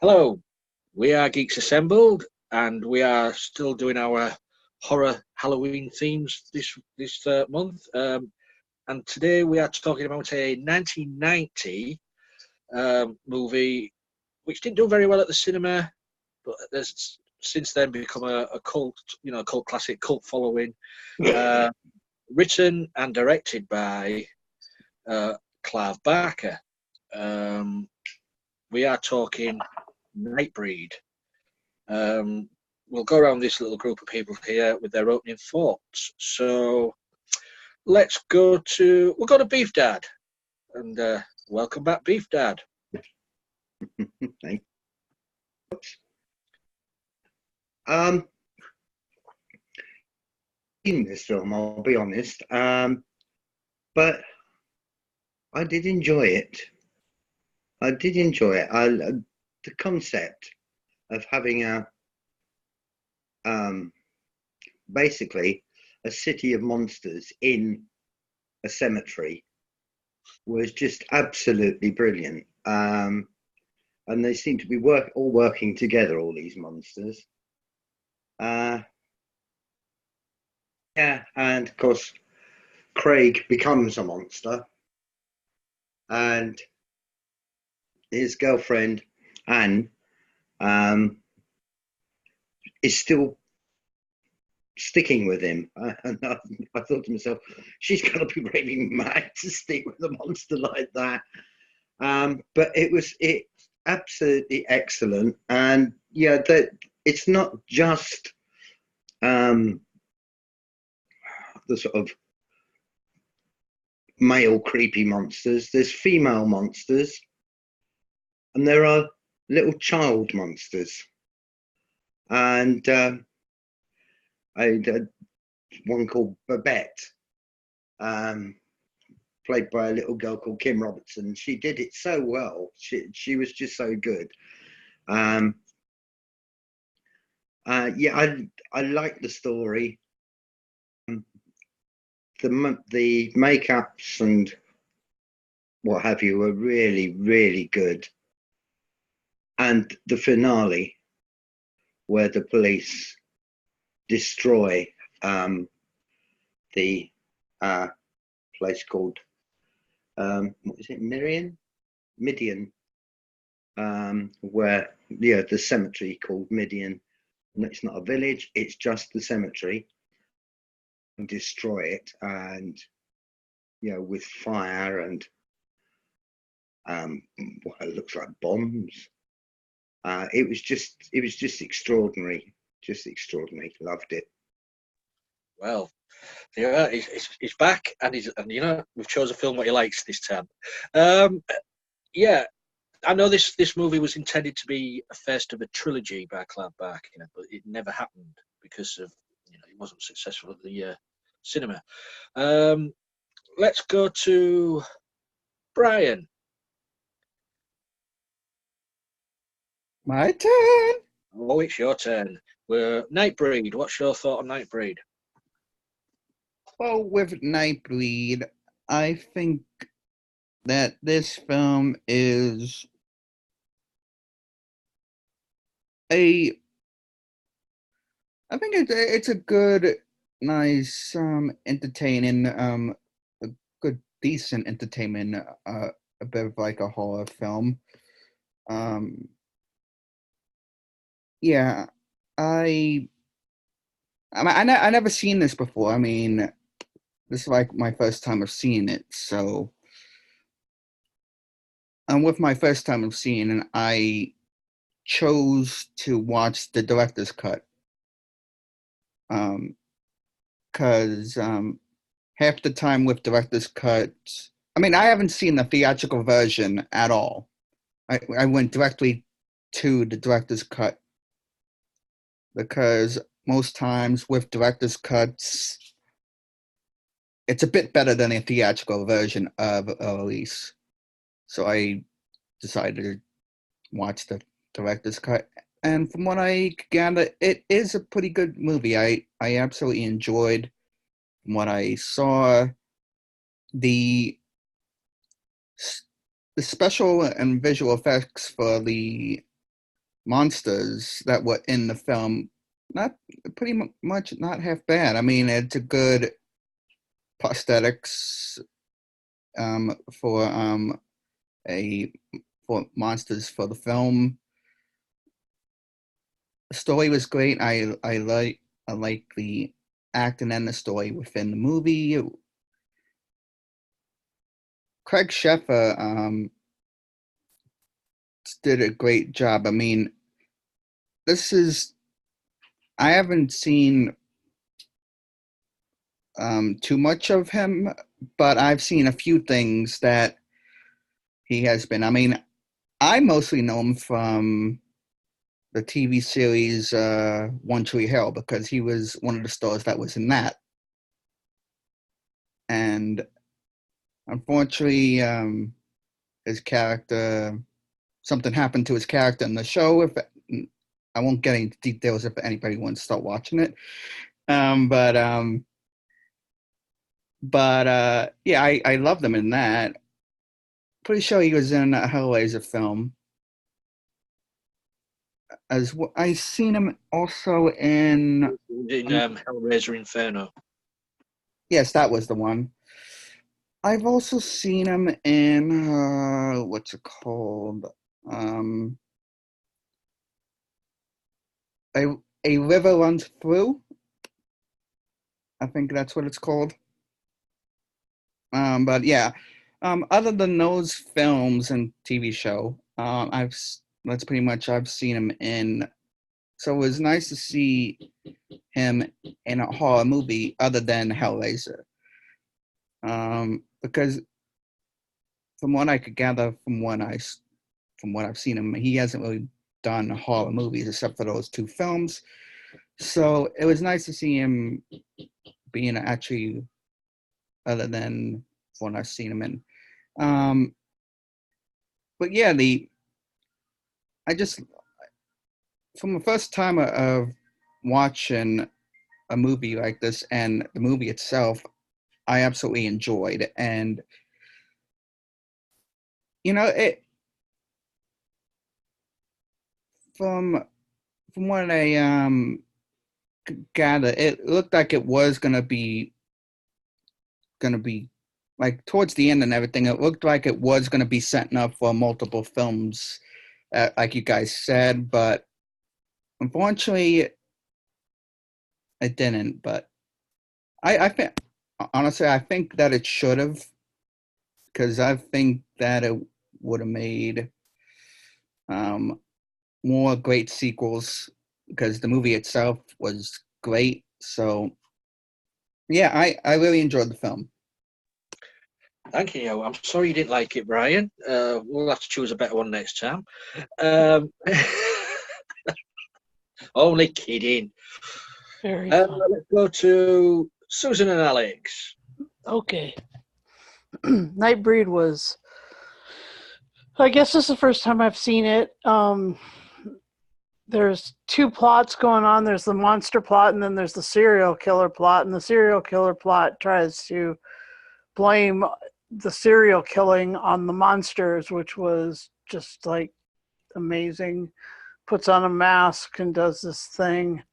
Hello, we are Geeks Assembled, and we are still doing our horror Halloween themes this month. And today we are talking about a 1990 movie which didn't do very well at the cinema, but has since then become a cult, cult classic, cult following. Written and directed by Clive Barker. We are talking Nightbreed. We'll go around this little group of people here with their opening thoughts. So we'll go to Beef Dad, and welcome back, Beef Dad. Thank in this film, I'll be honest, but I did enjoy it. The concept of having basically a city of monsters in a cemetery was just absolutely brilliant. And they seem to be all working together, all these monsters. Yeah, and of course, Craig becomes a monster, and his girlfriend Anne is still sticking with him. And I thought to myself, she's got to be really mad to stick with a monster like that. But it absolutely excellent, and yeah, that it's not just the sort of male creepy monsters. There's female monsters, and there are little child monsters. And I did one called Babette, played by a little girl called Kim Robertson. She did it so well. She was just so good. Yeah, I like the story. The makeups and what have you were really, really good. And the finale, where the police destroy the place called what is it, Midian, where the cemetery called Midian. And it's not a village; it's just the cemetery. And destroy it, and with fire and what it looks like bombs. It was just extraordinary, Loved it. Well, yeah, he's back, and we've chose a film what he likes this time. Yeah, I know this movie was intended to be a first of a trilogy by Clive Barker, but it never happened because of it wasn't successful at the cinema. Let's go to Brian. My turn. Oh, it's your turn. Nightbreed. What's your thought on Nightbreed? Well, with Nightbreed, I think that this film is I think it's a good, nice, entertaining, a good, decent entertainment, a bit of like a horror film. Yeah, I never seen this before. I mean, this is like my first time of seeing it. So, and with my first time of seeing it, I chose to watch the director's cut. Because half the time with director's cuts, I mean, I haven't seen the theatrical version at all. I went directly to the director's cut because most times with director's cuts, it's a bit better than a theatrical version of a release. So I decided to watch the director's cut. And from what I gather, it is a pretty good movie. I absolutely enjoyed what I saw. The special and visual effects for the monsters that were in the film, not pretty much not half bad. I mean, it's a good prosthetics for a for monsters for the film. The story was great. I like the acting and the story within the movie. Craig Sheffer did a great job. I mean, this is I haven't seen too much of him, but I've seen a few things that he has been. I mean, I mostly know him from the TV series One Tree Hill because he was one of the stars that was in that. And unfortunately, his character, something happened to his character in the show. If I won't get into details if anybody wants to start watching it. Um, but um, yeah, I loved him in that. Pretty sure he was in a Hellraiser film. As well, I seen him also in Hellraiser Inferno. Yes, that was the one. I've also seen him in what's it called? Um, a a river runs through. I think that's what it's called. But yeah, other than those films and TV show, that's pretty much I've seen him in. So it was nice to see him in a horror movie other than Hellraiser. Because from what I could gather from what I've seen him, he hasn't really done horror movies except for those two films. So it was nice to see him being actually other than what I've seen him in. Um, but yeah, I just from the first time of watching a movie like this and the movie itself, I absolutely enjoyed. And it from what I gather, it looked like it was gonna be like towards the end and everything. It looked like it was gonna be setting up for multiple films, like you guys said, but unfortunately, it didn't. But I think honestly, I think that it should have, because I think that it would have made um, more great sequels because the movie itself was great. So yeah, I really enjoyed the film. Thank you. I'm sorry you didn't like it, Brian. We'll have to choose a better one next time. Um, only kidding. Very fun. Let's go to Susan and Alex. Okay. Nightbreed was, I guess this is the first time I've seen it. There's two plots going on. There's the monster plot and then there's the serial killer plot. And the serial killer plot tries to blame the serial killing on the monsters, which was just like amazing. Puts on a mask and does this thing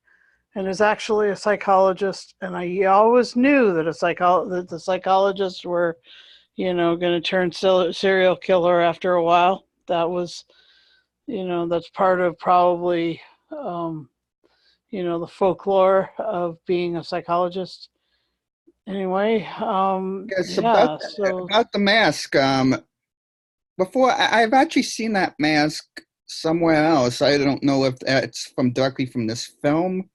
and is actually a psychologist. And I always knew that that the psychologists were, going to turn serial killer after a while. That was, that's part of probably, the folklore of being a psychologist. Anyway, Yes, yeah. So about the mask. Before I've actually seen that mask somewhere else. I don't know if it's directly from this film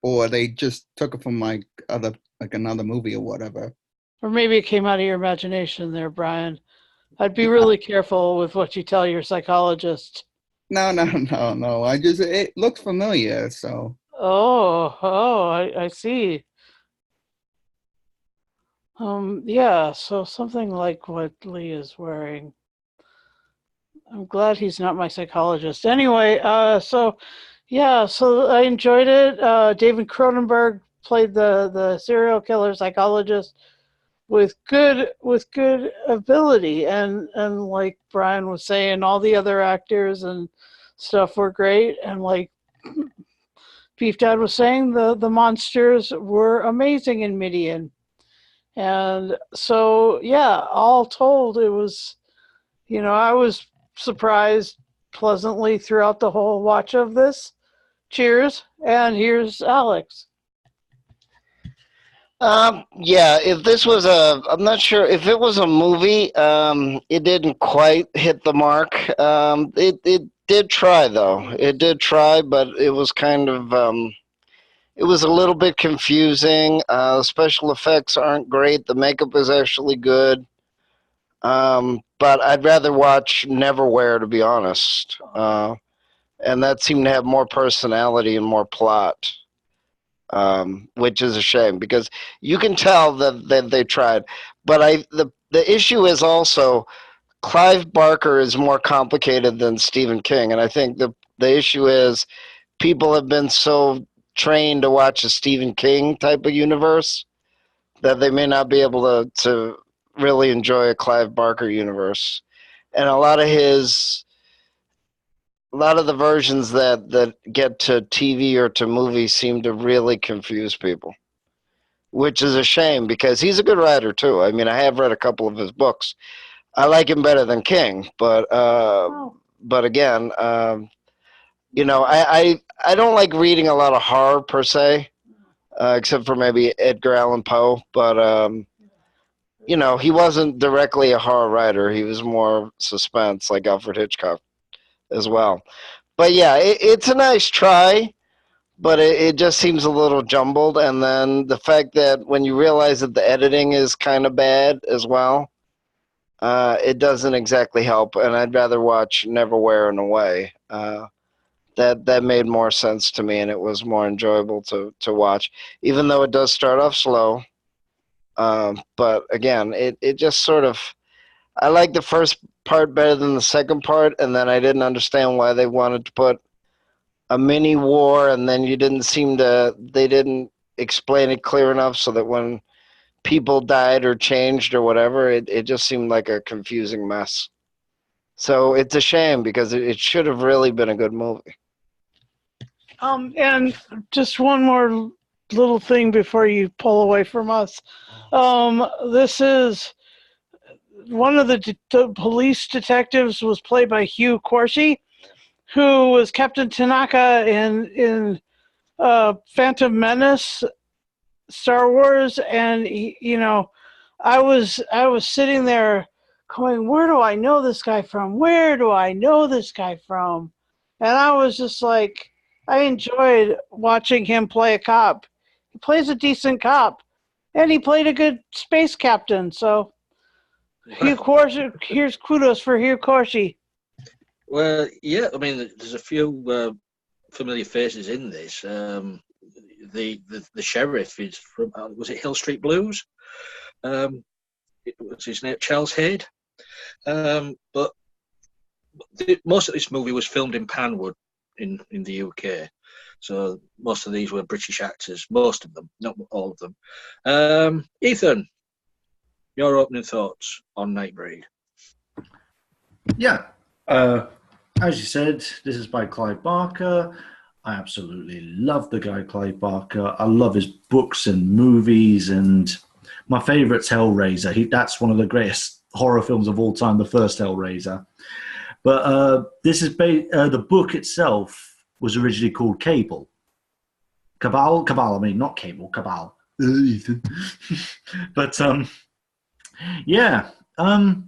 or they just took it from another movie or whatever. or maybe it came out of your imagination there, Brian. I'd be really careful with what you tell your psychologist. No, no, no, no. It looked familiar, so. I see. Yeah, so something like what Lee is wearing. I'm glad he's not my psychologist. Anyway, so I enjoyed it. David Cronenberg played the serial killer psychologist with good ability, and like Brian was saying, all the other actors and stuff were great. And like Beef Dad was saying, the monsters were amazing in Midian. And so, yeah, all told, it was, I was surprised pleasantly throughout the whole watch of this. Cheers. And here's Alex. Yeah, if this was I'm not sure if it was a movie, it didn't quite hit the mark. It did try though. It did try, but it was kind of, it was a little bit confusing. Special effects aren't great. The makeup is actually good. But I'd rather watch Neverwhere, to be honest. And that seemed to have more personality and more plot. Which is a shame because you can tell that they tried. But the issue is also Clive Barker is more complicated than Stephen King, and I think the issue is people have been so trained to watch a Stephen King type of universe that they may not be able to really enjoy a Clive Barker universe, and a lot of the versions that get to TV or to movies seem to really confuse people, which is a shame because he's a good writer too. I mean, I have read a couple of his books. I like him better than King, but again, I don't like reading a lot of horror per se, except for maybe Edgar Allan Poe. But he wasn't directly a horror writer. He was more suspense, like Alfred Hitchcock as well. But yeah, it's a nice try, but it just seems a little jumbled. And then the fact that when you realize that the editing is kind of bad as well, it doesn't exactly help. And I'd rather watch Neverwhere in a way. That made more sense to me, and it was more enjoyable to watch, even though it does start off slow. But again, it just sort of, I like the first part better than the second part, and then I didn't understand why they wanted to put a mini war, and then they didn't explain it clear enough so that when people died or changed or whatever, it just seemed like a confusing mess. So it's a shame because it should have really been a good movie. And just one more little thing before you pull away from us. This is one of the police detectives was played by Hugh Corsi, who was Captain Tanaka in Phantom Menace, Star Wars, and I was sitting there going, where do I know this guy from? Where do I know this guy from? And I was just like, I enjoyed watching him play a cop. He plays a decent cop, and he played a good space captain. So, Hugh Corsi, here's kudos for Hugh Corsi. Well, yeah, I mean, there's a few familiar faces in this. The sheriff is from, was it Hill Street Blues? What's his name? Charles Hayde. But most of this movie was filmed in Panwood in the UK. So most of these were British actors, most of them, not all of them. Ethan, your opening thoughts on Nightbreed? Yeah. As you said, this is by Clive Barker. I absolutely love the guy Clive Barker. I love his books and movies, and my favourite's Hellraiser. That's one of the greatest horror films of all time, the first Hellraiser. But this is the book itself was originally called Cabal. Cabal, I mean, not Cable, Cabal. But yeah,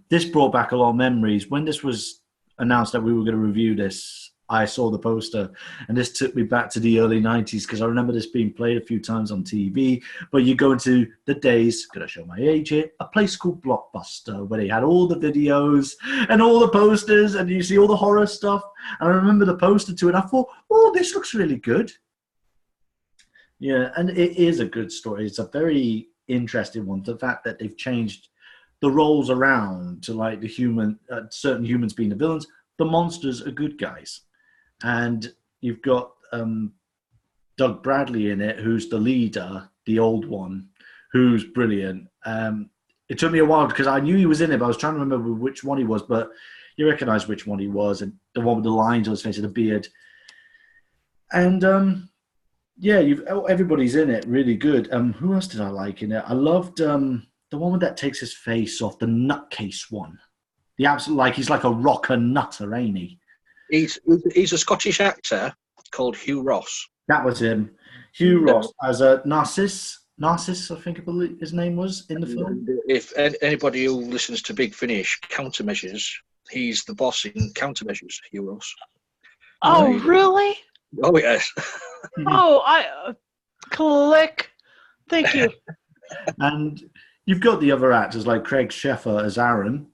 this brought back a lot of memories. When this was announced that we were going to review this, I saw the poster, and this took me back to the early 90s because I remember this being played a few times on TV. But you go into the days, going to show my age here, a place called Blockbuster, where they had all the videos and all the posters, and you see all the horror stuff. And I remember the poster too, and I thought, oh, this looks really good. Yeah, and it is a good story. It's a very interesting one. The fact that they've changed the roles around to like the certain humans being the villains, the monsters are good guys. And you've got Doug Bradley in it, who's the leader, the old one, who's brilliant. It took me a while because I knew he was in it, but I was trying to remember which one he was. But you recognise which one he was, and the one with the lines on his face and the beard. And yeah, everybody's in it really good. Who else did I like in it? I loved the one that takes his face off, the nutcase one. The absolute, like, he's like a rocker nutter, ain't he? He's a Scottish actor called Hugh Ross. That was him. Hugh Ross as a Narcissus, I think his name was in the film. If anybody who listens to Big Finish, Countermeasures, he's the boss in Countermeasures, Hugh Ross. Oh, really? Oh, yes. Oh, I click. Thank you. And you've got the other actors like Craig Sheffer as Aaron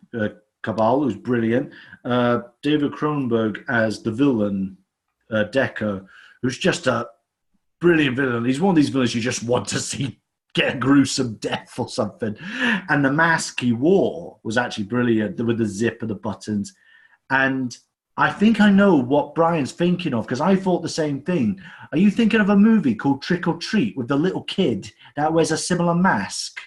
Cabal, who's brilliant. David Cronenberg as the villain, Decker, who's just a brilliant villain. He's one of these villains you just want to see get a gruesome death or something. And the mask he wore was actually brilliant, with the zip and the buttons. And I think I know what Brian's thinking of, because I thought the same thing. Are you thinking of a movie called Trick or Treat with the little kid that wears a similar mask?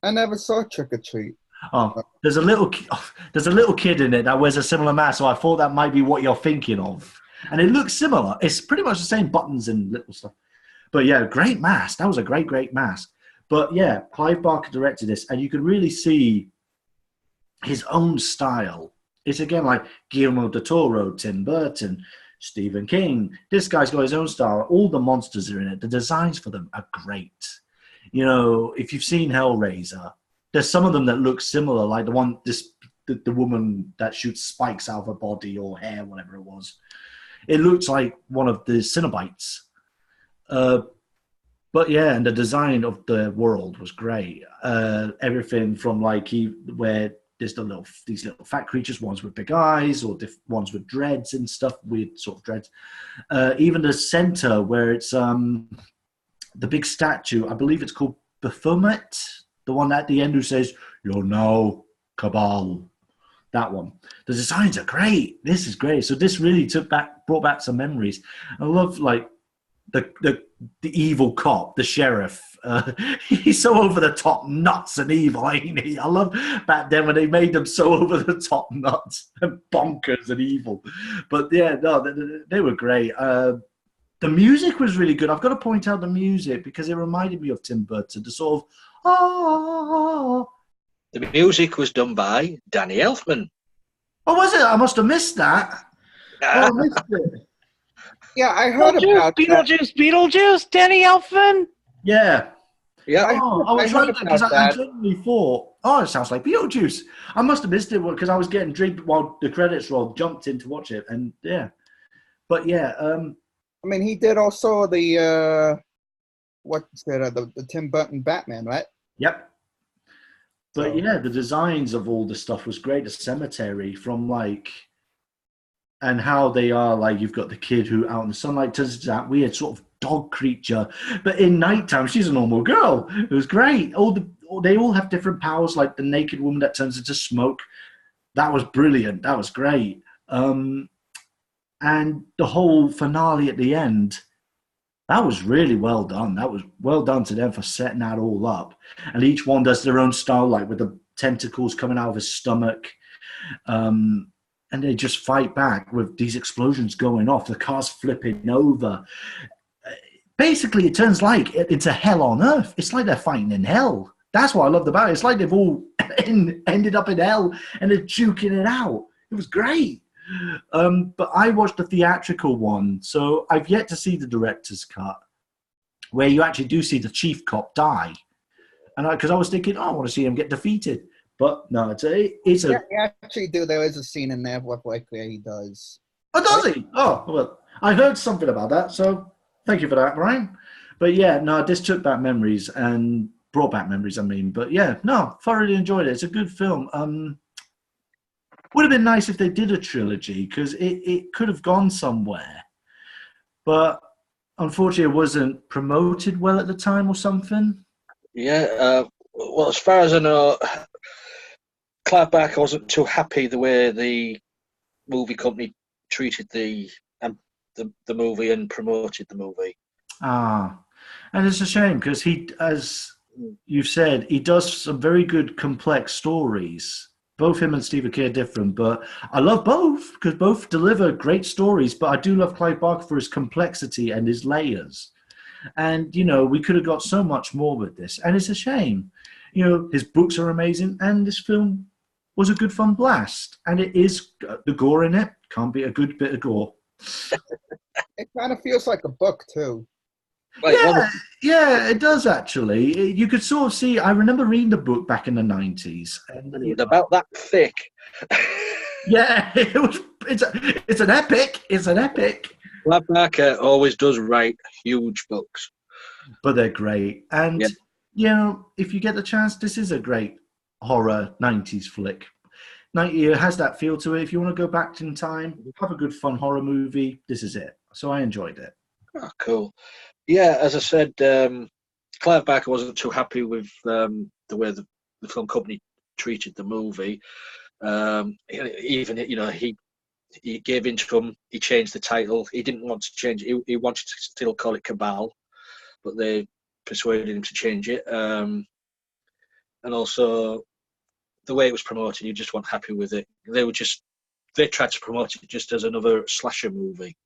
I never saw Trick or Treat. Oh, there's a little kid in it that wears a similar mask, so I thought that might be what you're thinking of. And it looks similar. It's pretty much the same buttons and little stuff. But yeah, great mask. That was a great mask. But yeah, Clive Barker directed this, and you could really see his own style. It's again like Guillermo del Toro, Tim Burton, Stephen King. This guy's got his own style. All the monsters are in it. The designs for them are great. You know, if you've seen Hellraiser, there's some of them that look similar, like the woman that shoots spikes out of her body or hair, whatever it was. It looks like one of the Cenobites. But yeah, and the design of the world was great. Everything from where there's these little fat creatures, ones with big eyes or ones with dreads and stuff, weird sort of dreads. Even the center where it's the big statue, I believe it's called Baphomet, the one at the end who says, "You're now Cabal." That one. The designs are great. This is great. So this really brought back some memories. I love like the evil cop, the sheriff. He's so over the top nuts and evil, ain't he? I love back then when they made them so over the top nuts and bonkers and evil. But yeah, no, they were great. The music was really good. I've got to point out the music because it reminded me of Tim Burton. The sort of The music was done by Danny Elfman. Oh, was it? I must have missed that. I missed it. Yeah, I heard about Beetlejuice, Danny Elfman. Yeah. Yeah. I was right because I genuinely thought, it sounds like Beetlejuice. I must have missed it because I was getting drinked while the credits rolled, jumped in to watch it, and yeah. But yeah. I mean, he did also the the Tim Burton Batman, right? Yep. But yeah, the designs of all the stuff was great. The cemetery and how they are, like, you've got the kid who out in the sunlight turns into that weird sort of dog creature. But in nighttime, she's a normal girl. It was great. They all have different powers, like the naked woman that turns into smoke. That was brilliant. That was great. And the whole finale at the end, that was really well done. That was well done to them for setting that all up. And each one does their own style, like with the tentacles coming out of his stomach. And they just fight back with these explosions going off, the cars flipping over. Basically, it turns into hell on earth. It's like they're fighting in hell. That's what I loved about it. It's like they've all ended up in hell and they're duking it out. It was great. But I watched the theatrical one, so I've yet to see the director's cut, where you actually do see the chief cop die. And because I was thinking, I want to see him get defeated. But no, it's a. Yeah, actually do. There is a scene in there where he does. Oh, does he? Oh, well, I heard something about that, so thank you for that, Brian. But yeah, no, this took back memories and brought back memories, I mean. But yeah, no, thoroughly enjoyed it. It's a good film. Would have been nice if they did a trilogy, because it could have gone somewhere. But unfortunately, it wasn't promoted well at the time or something. Yeah, well, as far as I know, Clive Barker wasn't too happy the way the movie company treated the movie and promoted the movie. And it's a shame because he, as you've said, he does some very good complex stories. both him and Steve Aoki are different, but I love both because both deliver great stories. But I do love Clive Barker for his complexity and his layers. And, you know, we could have got so much more with this. And it's a shame. You know, his books are amazing. And this film was a good fun blast. And it is the gore in it. Can't be a good bit of gore. It kind of feels like a book too. Right, Yeah, yeah, it does actually. You could sort of see. I remember reading the book back in the 90s. And, and it was about that thick. yeah, it was. It's an epic. It's an epic. Clive Barker always does write huge books. But they're great. And, Yeah. you know, if you get the chance, this is a great horror 90s flick. It has that feel to it. If you want to go back in time, have a good fun horror movie, this is it. So I enjoyed it. Oh, cool. Yeah, as I said, Clive Barker wasn't too happy with the way the film company treated the movie. Even, you know, he gave in to him. He changed the title. He didn't want to change it. He wanted to still call it Cabal, but they persuaded him to change it. And also, the way it was promoted, he just wasn't happy with it. They tried to promote it just as another slasher movie,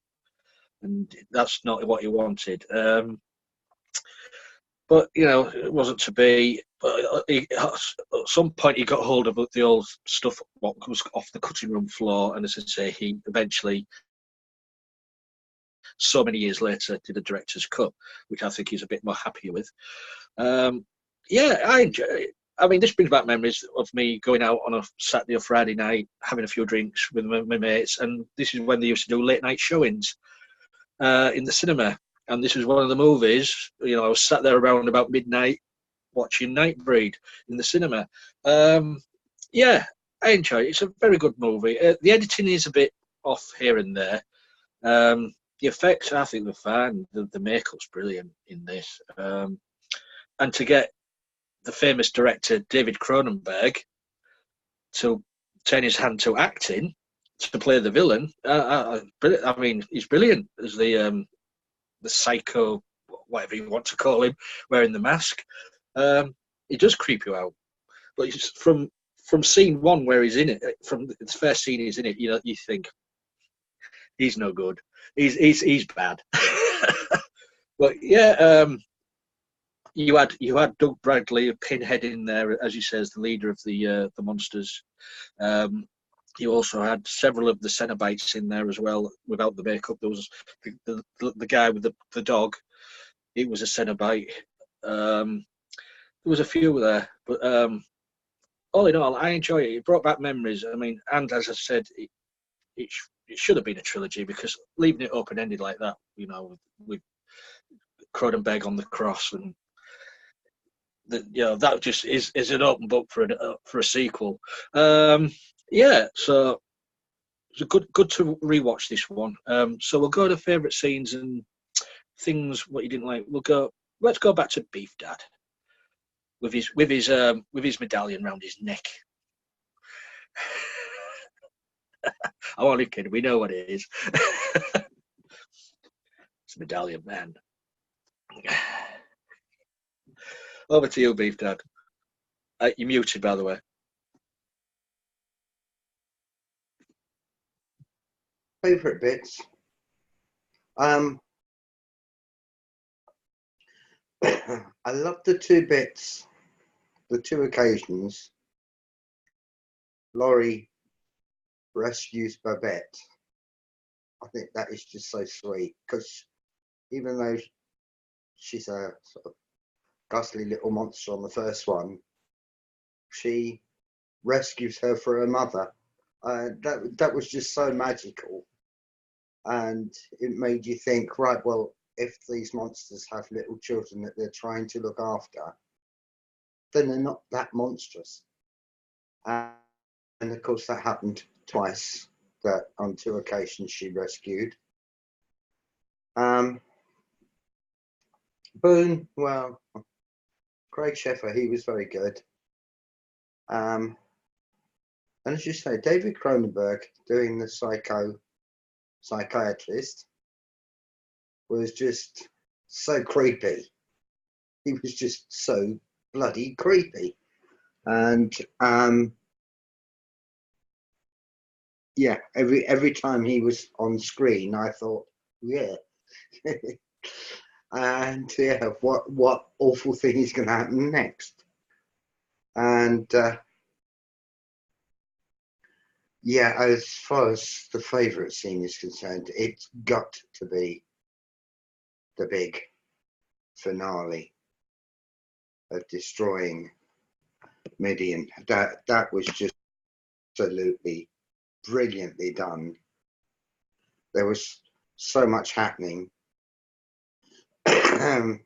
and that's not what he wanted. But, you know, it wasn't to be. But at some point, he got hold of the old stuff, what was off the cutting room floor, and as I say, he eventually, so many years later, did a director's cut, which I think he's a bit more happier with. Yeah, I enjoy it. I mean, this brings back memories of me going out on a Saturday or Friday night, having a few drinks with my mates, and this is when they used to do late night showings in the cinema. And this was one of the movies. You know, I was sat there around about midnight watching Nightbreed in the cinema. Yeah, I enjoy it. It's a very good movie. The editing is a bit off here and there. The effects, I think, they're fine. The makeup's brilliant in this. And to get the famous director David Cronenberg to turn his hand to acting to play the villain, I mean, he's brilliant as the psycho, whatever you want to call him, wearing the mask. He does creep you out, but from scene one where he's in it, from the first scene he's in it, you know, you think he's no good. He's bad. But yeah, you had Doug Bradley, Pinhead, in there, as you say, as the leader of the monsters. You also had several of the Cenobites in there as well, without the makeup. There was the guy with the dog. It was a Cenobite. There was a few there, but all in all, I enjoy it. It brought back memories. I mean, and as I said, it should have been a trilogy, because leaving it open ended like that, you know, with Cronenberg on the cross, and you know, that just is an open book for a sequel. Yeah, so it's good to rewatch this one. So we'll go to favourite scenes and things what you didn't like. Let's go back to Beef Dad with his medallion round his neck. I'm only kidding. We know what it is. It's a medallion, man. Over to you, Beef Dad. You're muted, by the way. Favourite bits. I love the two bits, the two occasions. Laurie rescues Babette. I think that is just so sweet, because even though she's a sort of ghastly little monster on the first one, she rescues her for her mother. That was just so magical, and it made you think, right, well, if these monsters have little children that they're trying to look after, then they're not that monstrous. And of course that happened twice, that on two occasions she rescued. Boone, well, Craig Sheffer, he was very good. And as you say, David Cronenberg doing the psychiatrist was just so creepy. He was just so bloody creepy. And yeah, every time he was on screen, I thought, yeah. And yeah, what awful thing is going to happen next? And yeah, as far as the favourite scene is concerned, it's got to be the big finale of destroying Midian. That was just absolutely brilliantly done. There was so much happening, and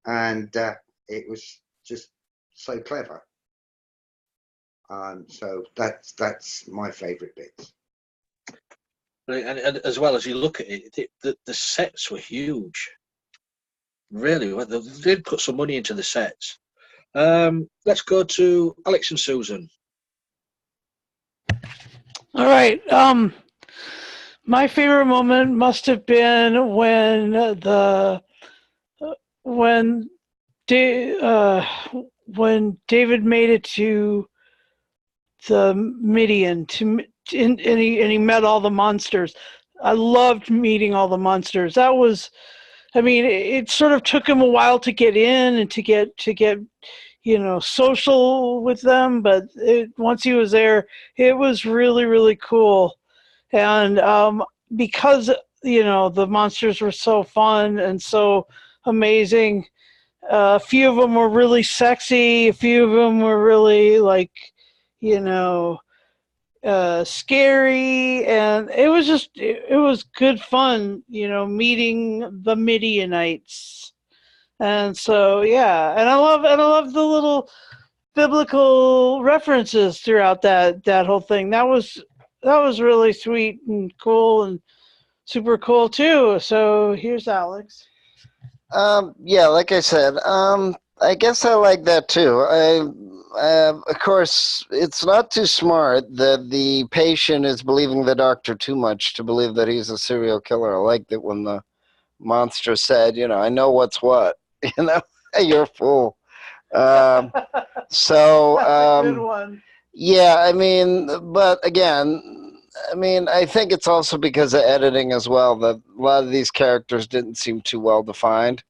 it was just so clever. So that's my favourite bit. And as well as you look at it, the sets were huge. Really, well, they did put some money into the sets. Let's go to Alex and Susan. All right. My favorite moment must have been when when David made it to the Midian and he met all the monsters. I loved meeting all the monsters. That was, I mean, it sort of took him a while to get in and to get social with them, but once he was there, it was really, really cool. And because the monsters were so fun and so amazing, a few of them were really sexy, a few of them were really like scary, and it was just it was good fun meeting the Midianites. And so yeah, and I love the little biblical references throughout that whole thing. That was really sweet and cool and super cool too. So here's Alex. Yeah, like I said, I guess I like that too. Of course, it's not too smart that the patient is believing the doctor too much to believe that he's a serial killer. I like that when the monster said, I know what's what. You're a fool. So, That's a good one. yeah, I mean, but again, I think it's also because of editing as well that a lot of these characters didn't seem too well defined.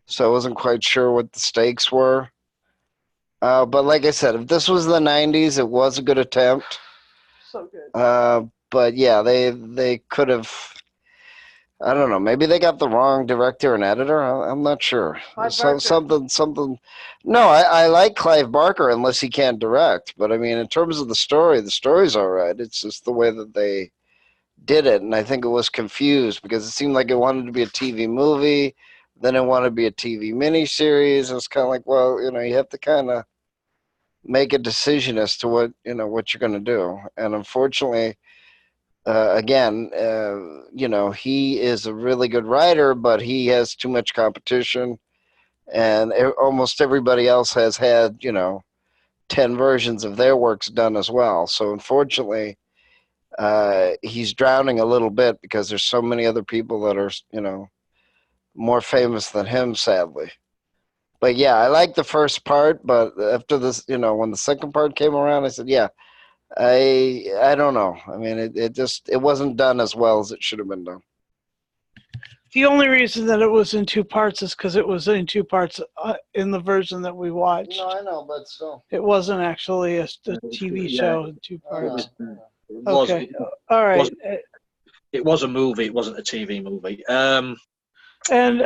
So I wasn't quite sure what the stakes were. But like I said, if this was the 90s, it was a good attempt. So good. But yeah, they could have, I don't know, maybe they got the wrong director and editor. I'm not sure. Something. No, I like Clive Barker unless he can't direct. But I mean, in terms of the story's all right. It's just the way that they did it. And I think it was confused because it seemed like it wanted to be a TV movie. Then it wanted to be a TV miniseries. It's kind of like, well, you have to kind of make a decision as to what you're going to do. And unfortunately, again, he is a really good writer, but he has too much competition, and almost everybody else has had 10 versions of their works done as well. So unfortunately, he's drowning a little bit because there's so many other people that are more famous than him, sadly. But yeah, I like the first part, but after this, when the second part came around, I said, yeah, I don't know. I mean, it wasn't done as well as it should have been done. The only reason that it was in two parts is because it was in two parts in the version that we watched. No, I know, but still. It wasn't actually a TV show in two parts. Okay. All right. It was a movie. It wasn't a TV movie. And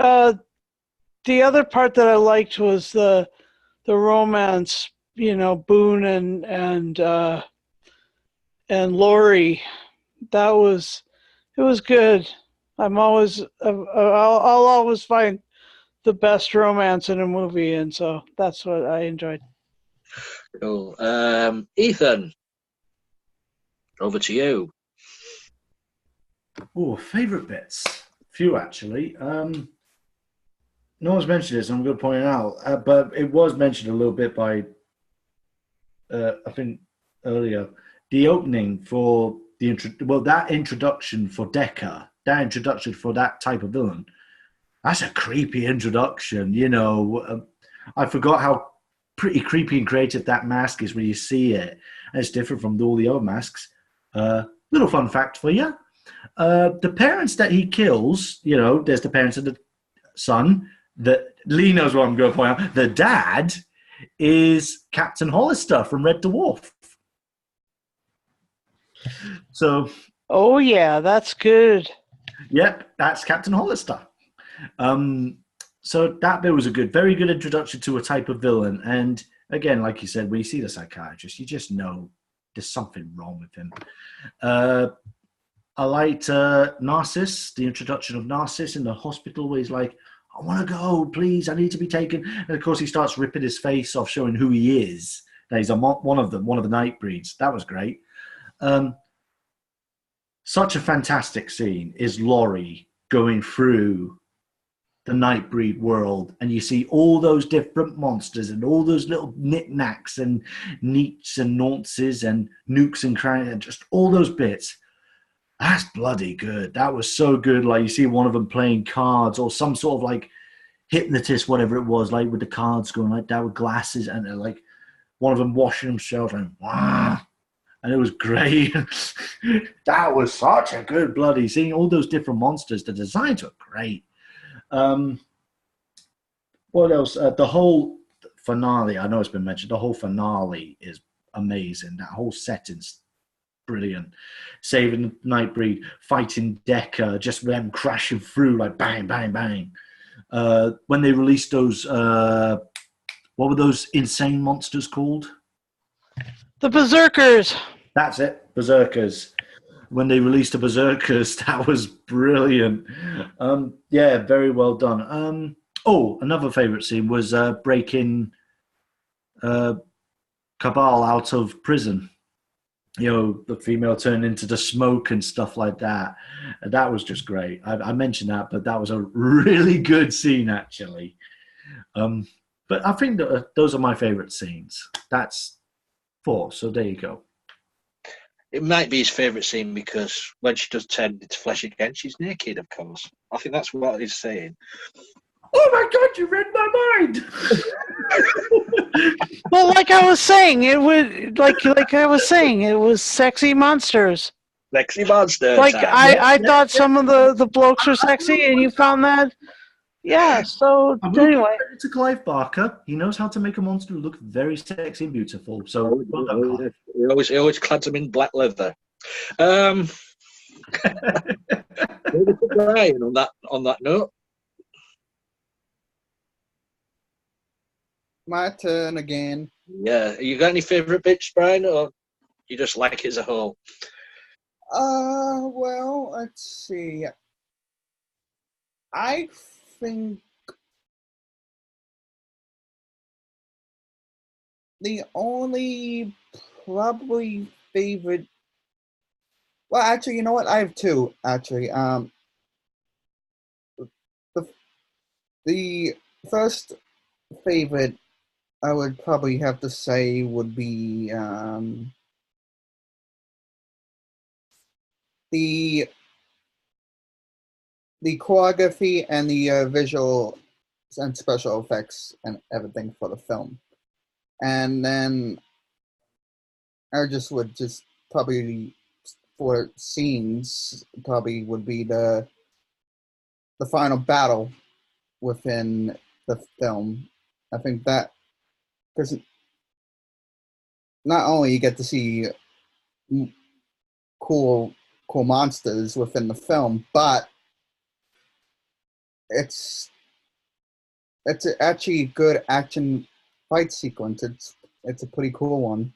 the other part that I liked was the romance. Boone and Lori. It was good. I'll always find the best romance in a movie, and so that's what I enjoyed. Cool. Ethan, over to you. Oh, favorite bits. Few actually. No one's mentioned this. I'm going to point it out, but it was mentioned a little bit by, I think earlier. The opening for that introduction for Decker, that introduction for that type of villain. That's a creepy introduction. I forgot how pretty creepy and creative that mask is when you see it. And it's different from all the other masks. Little fun fact for you. The parents that he kills, there's the parents of the son. Lee knows what I'm going to point out. The dad is Captain Hollister from Red Dwarf. So, Oh yeah, that's good. yep, that's Captain Hollister. So that bit was a very good introduction to a type of villain. And again, like you said, when you see the psychiatrist, you just know there's something wrong with him. I liked Narcissus, the introduction of Narcissus in the hospital, where he's like, I want to go, please, I need to be taken. And of course, he starts ripping his face off, showing who he is. That he's one of them, one of the Nightbreeds. That was great. Such a fantastic scene is Laurie going through the Nightbreed world, and you see all those different monsters and all those little knickknacks and neats and naunces and nooks and crannies and just all those bits. That's bloody good. That was so good. Like, you see one of them playing cards or some sort of like hypnotist, whatever it was, like with the cards going like that with glasses, and like one of them washing himself and it was great. That was such a good bloody seeing all those different monsters. The designs were great. What else? The whole finale, I know it's been mentioned, the whole finale is amazing. That whole setting's brilliant. Saving Nightbreed, fighting Decker, just them crashing through like bang, bang, bang. When they released those, what were those insane monsters called? The Berserkers. That's it, Berserkers. When they released the Berserkers, that was brilliant. Yeah, very well done. Another favourite scene was breaking Cabal out of prison. The female turned into the smoke and stuff like that. That was just great. I mentioned that, but that was a really good scene, actually. But I think that those are my favourite scenes. That's 4, so there you go. It might be his favourite scene because when she does turn into flesh again, she's naked, of course. I think that's what he's saying. Oh my God, you read my mind! Well, like I was saying, it was sexy monsters. Sexy monster. Like time. I thought some of the blokes were sexy, and you found that. Yeah. So anyway, To Clive Barker, he knows how to make a monster look very sexy and beautiful. So well done, Clive. He always clads them in black leather. Brian, on that note. My turn again. Yeah. You got any favourite bits, Brian, or you just like it as a whole? Well, let's see. I think the only probably favorite. Well, actually, you know what? I have 2. Actually, the first favorite I would probably have to say would be the choreography and the visual and special effects and everything for the film. And then I would probably for scenes probably would be the final battle within the film. I think that because not only you get to see cool monsters within the film, but it's actually a good action fight sequence. It's a pretty cool one.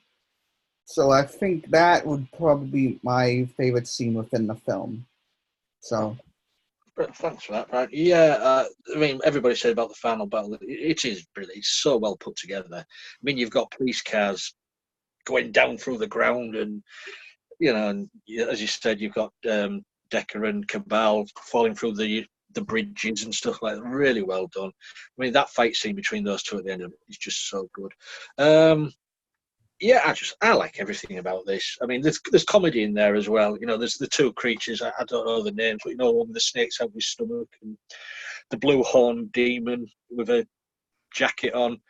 So I think that would probably be my favorite scene within the film. So Thanks for that, Brian. Yeah, I mean, everybody said about the final battle. It is brilliant. It's so well put together. I mean, you've got police cars going down through the ground, and and as you said, you've got Decker and Cabal falling through the bridges and stuff like that. Really well done. I mean, that fight scene between those two at the end of it is just so good. Yeah, I like everything about this. I mean, there's comedy in there as well. There's the 2 creatures. I don't know the names, but one with the snakes out of his stomach, and the blue horn demon with a jacket on.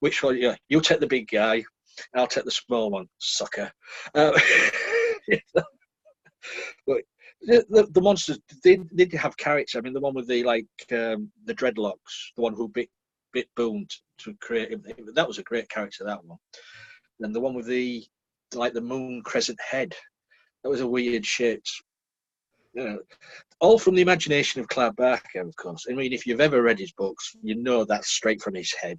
Which one? Yeah, you take the big guy, and I'll take the small one, sucker. But the monsters they have character. I mean, the one with the the dreadlocks, the one who bit Boone to create him. That was a great character. That one. And the one with the moon crescent head. That was a weird shape. You know, all from the imagination of Clive Barker, of course. I mean, if you've ever read his books, you know that's straight from his head.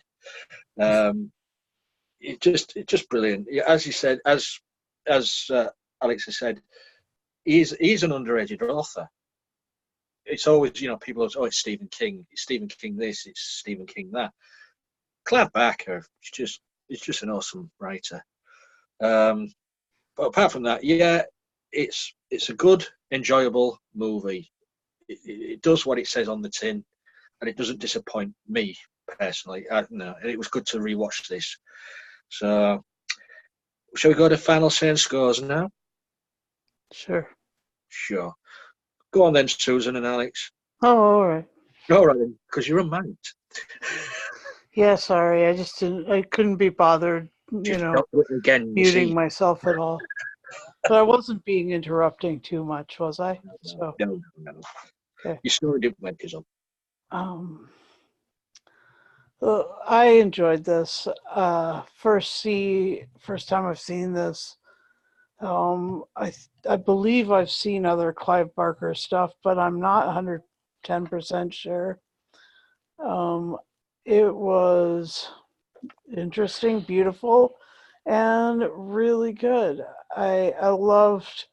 It's just brilliant. As you said, as Alex has said, he's an underrated author. It's always, people always, it's Stephen King. It's Stephen King this, it's Stephen King that. Clive Barker, he's just an awesome writer. But apart from that, yeah, it's a good, enjoyable movie. It does what it says on the tin, and it doesn't disappoint me personally. No, and it was good to rewatch this. So, shall we go to final say and scores now? Sure. Sure. Go on then, Susan and Alex. Oh, all right. All right then, because you're unmarried. Yeah, sorry. I couldn't be bothered, Just don't do it again. You muting see. myself at all. But I wasn't being interrupting too much, was I? So No. okay. Your story didn't wake us up. I enjoyed this. First time I've seen this. I believe I've seen other Clive Barker stuff, but I'm not 110% sure. It was interesting, beautiful, and really good. I loved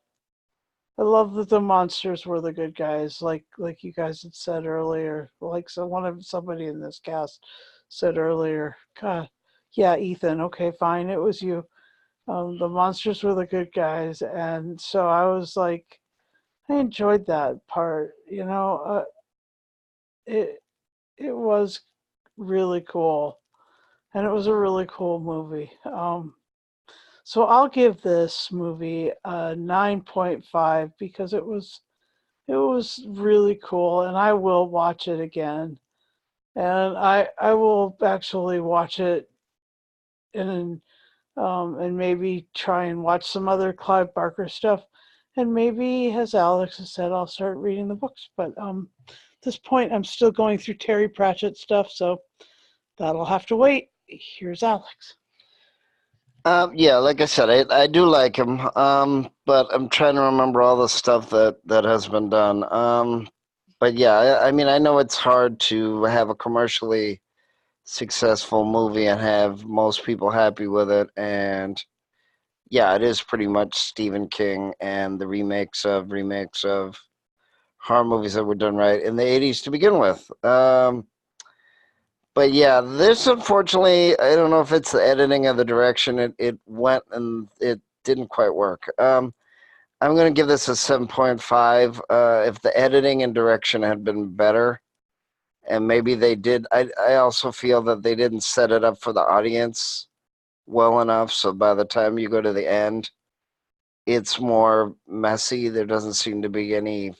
that the monsters were the good guys, like you guys had said earlier. Like somebody in this cast said earlier. God, yeah, Ethan. Okay, fine, it was you. The monsters were the good guys, and so I was like, I enjoyed that part. It was really cool, and it was a really cool movie. So I'll give this movie a 9.5 because it was really cool, and I will watch it again. And I will actually watch it and maybe try and watch some other Clive Barker stuff. And maybe, as Alex has said, I'll start reading the books. But at this point, I'm still going through Terry Pratchett stuff, so that'll have to wait. Here's Alex. Yeah, like I said, I do like him, but I'm trying to remember all the stuff that has been done. But yeah, I mean, I know it's hard to have a commercially successful movie and have most people happy with it, and yeah, it is pretty much Stephen King and the remakes of horror movies that were done right in the 80s to begin with. But yeah, this unfortunately, I don't know if it's the editing or the direction. It went and it didn't quite work. I'm going to give this a 7.5. If the editing and direction had been better, and maybe they did, I also feel that they didn't set it up for the audience well enough. So by the time you go to the end, it's more messy. There doesn't seem to be any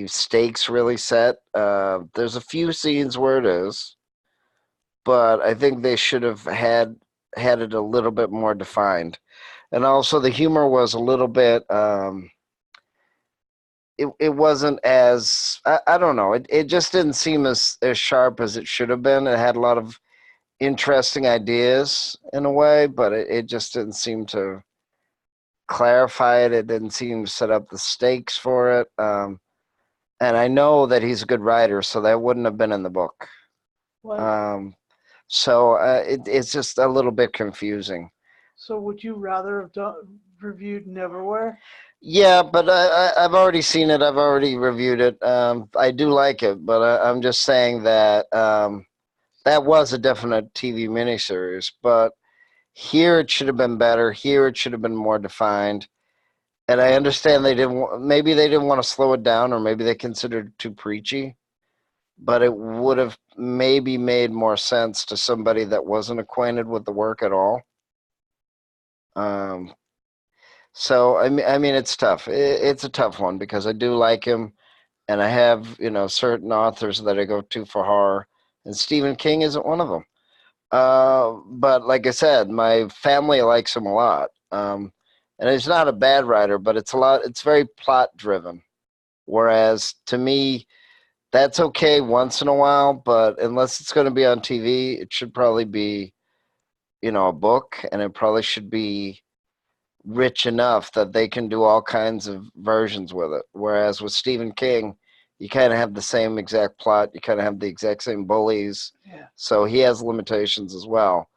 stakes really set. There's a few scenes where it is, but I think they should have had it a little bit more defined. And also the humor was a little bit it wasn't as I don't know, it just didn't seem as sharp as it should have been. It had a lot of interesting ideas in a way, but it just didn't seem to clarify it. It didn't seem to set up the stakes for it. And I know that he's a good writer, so that wouldn't have been in the book. So it's just a little bit confusing. So would you rather have reviewed Neverwhere? Yeah, but I've already seen it. I've already reviewed it. I do like it, but I'm just saying that that was a definite TV miniseries. But here it should have been better. Here it should have been more defined. And I understand maybe they didn't want to slow it down, or maybe they considered it too preachy. But it would have maybe made more sense to somebody that wasn't acquainted with the work at all. So I mean, it's tough. It's a tough one because I do like him, and I have certain authors that I go to for horror, and Stephen King isn't one of them. But like I said, my family likes him a lot, and he's not a bad writer, but it's very plot driven. Whereas to me, that's okay once in a while, but unless it's going to be on TV, it should probably be, a book, and it probably should be rich enough that they can do all kinds of versions with it. Whereas with Stephen King, you kind of have the same exact plot, you kind of have the exact same bullies, so he has limitations as well.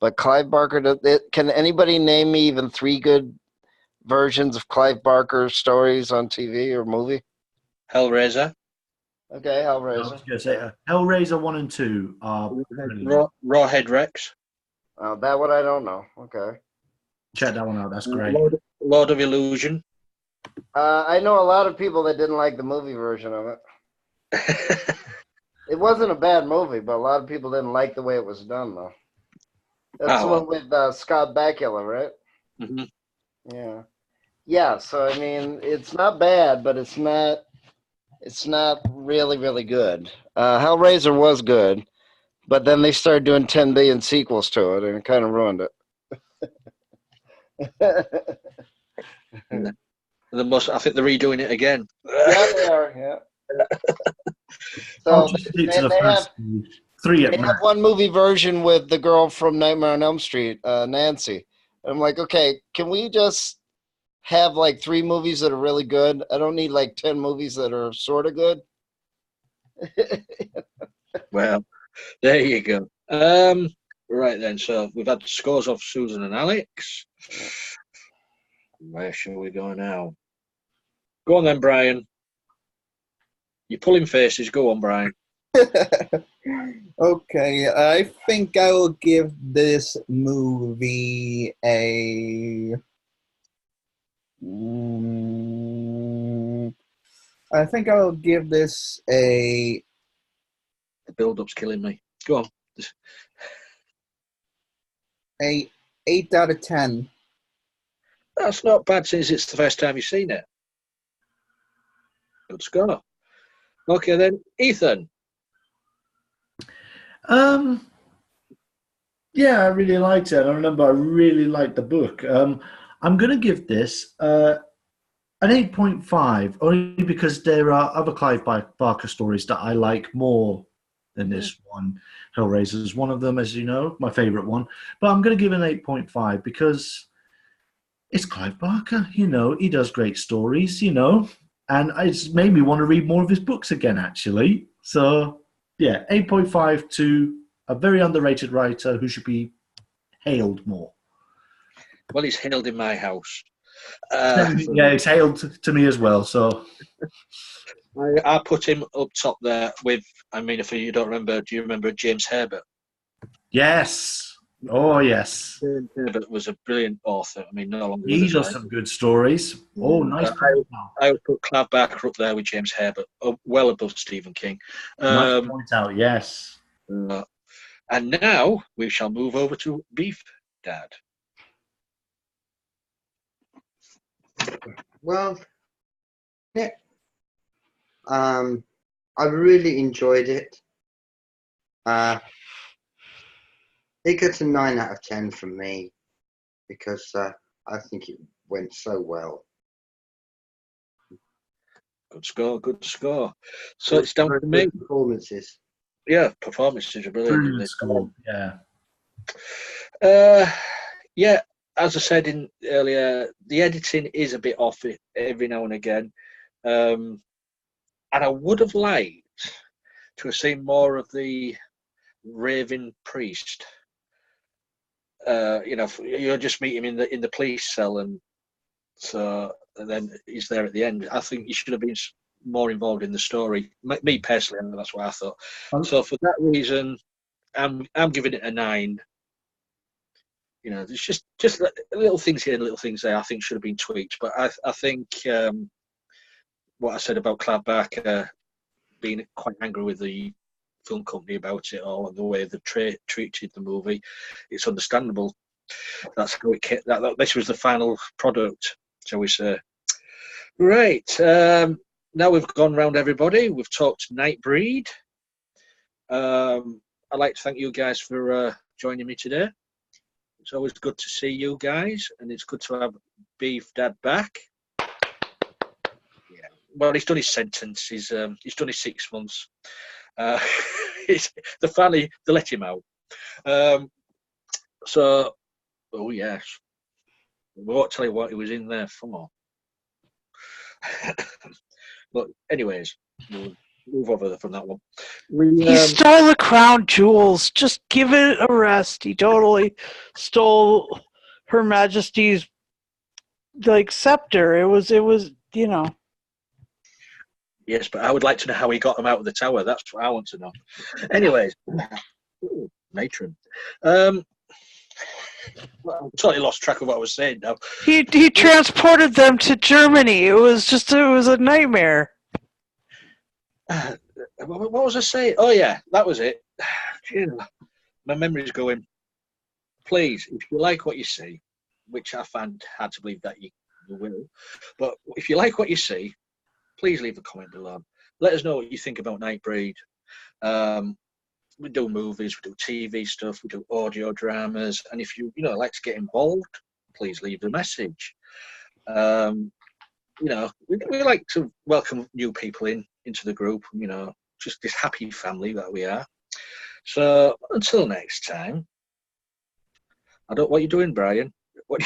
But Clive Barker, can anybody name me even 3 good versions of Clive Barker stories on TV or movie? Hellraiser. Okay, I was Hellraiser. going to say Hellraiser 1 and 2 are brilliant. Rawhead Rex. That one I don't know. Okay. Check that one out. That's great. Lord of Illusion. I know a lot of people that didn't like the movie version of it. It wasn't a bad movie, but a lot of people didn't like the way it was done, though. That's the one with Scott Bakula, right? Mm-hmm. Yeah. Yeah, so, I mean, it's not bad, but it's not really, really good. Hellraiser was good, but then they started doing 10 billion sequels to it, and it kind of ruined it. I think they're redoing it again. Yeah, they are, yeah. I'll So just stick they, to the they first have, 3 they at have max. one movie version with the girl from Nightmare on Elm Street, Nancy. And I'm like, okay, can we just have like 3 movies that are really good? I don't need like 10 movies that are sort of good. Well, there you go. Right then, so we've had scores of Susan and Alex. Where shall we go now? Go on then, Brian. You're pulling faces. Go on, Brian. Okay, I think I will give this movie a. I think I will give this a. The build-up's killing me. Go on. A 8 out of 10. That's not bad since it's the first time you've seen it. Good score. Okay then, Ethan. Yeah, I really liked it. I remember I really liked the book. I'm going to give this an 8.5, only because there are other Clive Barker stories that I like more than this one. Hellraiser is one of them, as you know, my favourite one. But I'm going to give it an 8.5 because it's Clive Barker. He does great stories, and it's made me want to read more of his books again, actually. So, yeah, 8.5 to a very underrated writer who should be hailed more. Well, he's hailed in my house. Yeah, it's hailed to me as well. So I put him up top there with. I mean, if you don't remember, do you remember James Herbert? yes, oh yes, James Herbert was a brilliant author. I mean, no longer with he us does now. some good stories. Oh, nice point out. I would put Clive Barker up there with James Herbert, well above Stephen King. Nice point out. Yes. And now we shall move over to Beef Dad. Well, yeah. I really enjoyed it. It gets a 9 out of 10 from me because I think it went so well. Good score, good score. So it's down to me. Performances. Yeah, performances are brilliant. Brilliant score. Yeah. Yeah, as I said earlier, the editing is a bit off every now and again. And I would have liked to have seen more of the raving priest. You just meet him in the police cell, and then he's there at the end. I think he should have been more involved in the story. Me personally, and that's what I thought. So for that reason, I'm giving it a 9. There's just little things here and little things there I think should have been tweaked. But I think what I said about Clive Barker being quite angry with the film company about it all and the way they've treated the movie, it's understandable. That's how it came. This was the final product, shall we say. Right. Now we've gone round everybody. We've talked Nightbreed. I'd like to thank you guys for joining me today. It's always good to see you guys, and it's good to have beef dad back. Yeah. Well, he's done his sentence. He's done his 6 months. The family they let him out. So, oh yes, we won't tell you what he was in there for. But anyways, we'll move over from that one. He stole the crown jewels. Just give it a rest. He totally stole Her Majesty's scepter. It was Yes, but I would like to know how he got them out of the tower. That's what I want to know. Anyways, matron. Well, I totally lost track of what I was saying now. He transported them to Germany. It was a nightmare. What was I saying? Oh yeah, that was it. My memory's going. Please, if you like what you see, which I find hard to believe that you will, but if you like what you see, please leave a comment below. Let us know what you think about Nightbreed. We do movies, we do TV stuff, we do audio dramas, and if you like to get involved, please leave a message. We like to welcome new people into the group. Just this happy family that we are. So until next time, what you doing, Brian? What?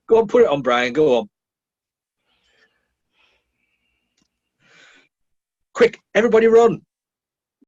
Go on, put it on, Brian. Go on. Quick, everybody run.